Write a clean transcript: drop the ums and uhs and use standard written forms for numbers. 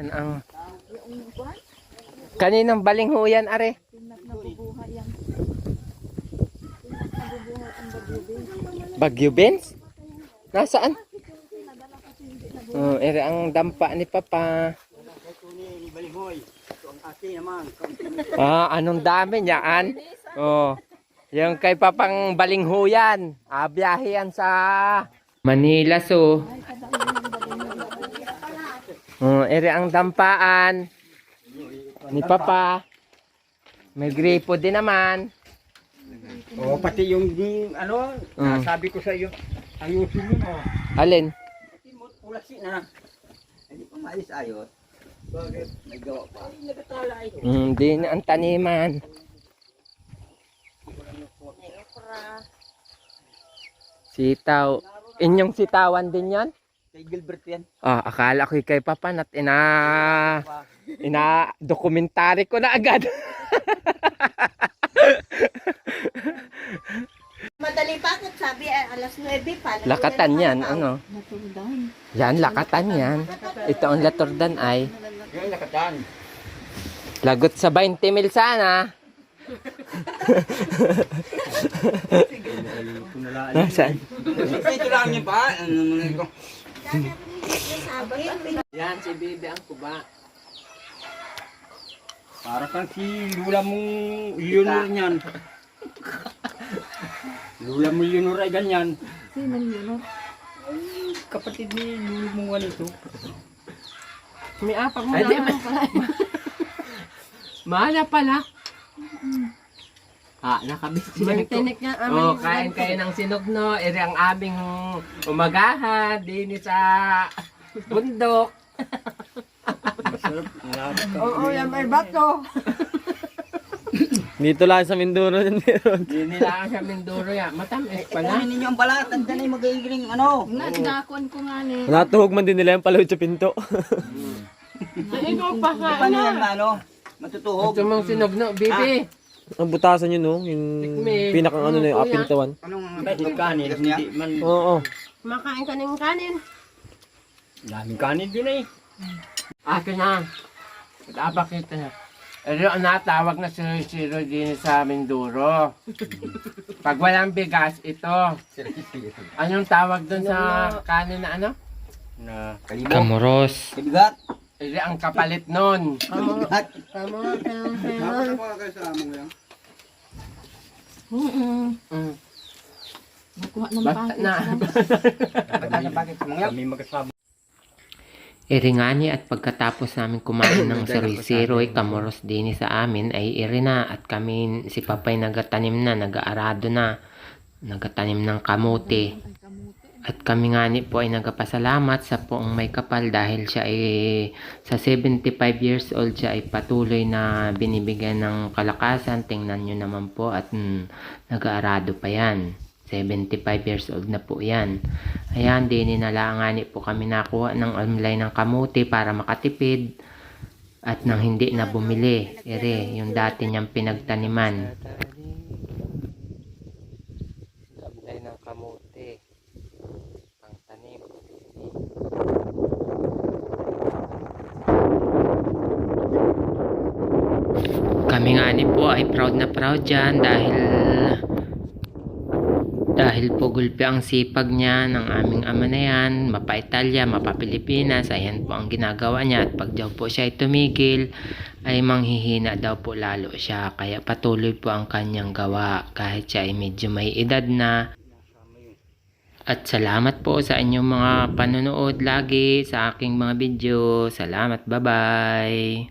Yan ang kaninang balingho yan, are? Bagyo Benz? Nasaan? Oh, ere ang dampa ni Papa. Ah, anong dami niyaan? Oh, yung kay Papang balingho yan. Ah, biyahe yan sa Manila, so. Oh, ere ang dampaan ni Papa. May gripo din naman. Oh, pati yung ano, sabi ko sa iyo, ayusin mo. Alin? Ulasin na. Hindi pa maalis ayos. Bakit? May gawa pa. Hindi na ang taniman. Sitaw. Inyong sitawan din yan? Kay Gilbert yan. Ah, akala ko kay Papa nat dokumentary ko na agad. Madali pa ako, sabi alas 9 pa. Lakatan yan, ano? Yan, lakatan yan. Ito ang laturdan ay. Yung nakatan. Lagot sa 20 mil sana. Nasaan? Ito lang niya pa. Ano naman ito? Yan, si Bibi ang kuba. Para kang si Lula mong Leonor niyan. Lula mong Leonor ay ganyan. Sino yun? Kapatid ni Lula mong ano ito. May apak mo na. Mahal pala. Ah, nakabisi na ito. Oh, kain kayo ng sinugno. Ere ang aming umagahan. Dini sa bundok. Oo, yan may bato. Dito lang sa Mindoro din meron. Dini lang sa Mindoro yan. Matamis pala. Kunin ninyo ang balatan dyan ay magigiling ano. Nagdakuan ko nga ni. Natuhog man din nila yung palawid sa pinto. Ay, ikaw pa Paano yan ano? Matutuhog. Ito mong sinugno, Bibi. Ang butasan yun, no? Yung pinakang ano na yung apintawan. Anong kanin? Hindi man. Oo. Makain ka ng kanin. Daming kanin din eh. Akin na. Pag-abak kita na. Pero ang natawag na siro-siro din sa Mindoro. Pag walang bigas, ito. Anong tawag dun sa kanin na ano? Na kalimo. Kamuros. Kabigat. Ito ang kapalit nun. Kabigat. Mm. Nakuha ng Basta na. Bakit kami magkasama? Iringani at pagkatapos namin kumain ng saroy-saroy, kamuros din sa amin ay irina at kami si Papay nagatanim na, nag-aarado na, nagatanim ng kamote. At kami nga ni po ay nagpasalamat sa poong may kapal dahil siya ay sa 75 years old siya ay patuloy na binibigyan ng kalakasan. Tingnan nyo naman po at nag-aarado pa yan. 75 years old na po yan. Ayan, dininalangani po kami nakuha ng amlay ng kamuti para makatipid at nang hindi na bumili. Ere, yung dati niyang pinagtaniman. Amlay ng kamuti. Pangtanim. Kami nga ni po ay proud na proud dyan dahil po gulpi ang sipag niya ng aming ama na yan, mapa-Italya, mapa-Pilipinas, ayan po ang ginagawa niya at pag daw po siya ay tumigil ay manghihina daw po lalo siya, kaya patuloy po ang kanyang gawa kahit siya ay medyo may edad na. At salamat po sa inyong mga panonood lagi sa aking mga video. Salamat, bye bye.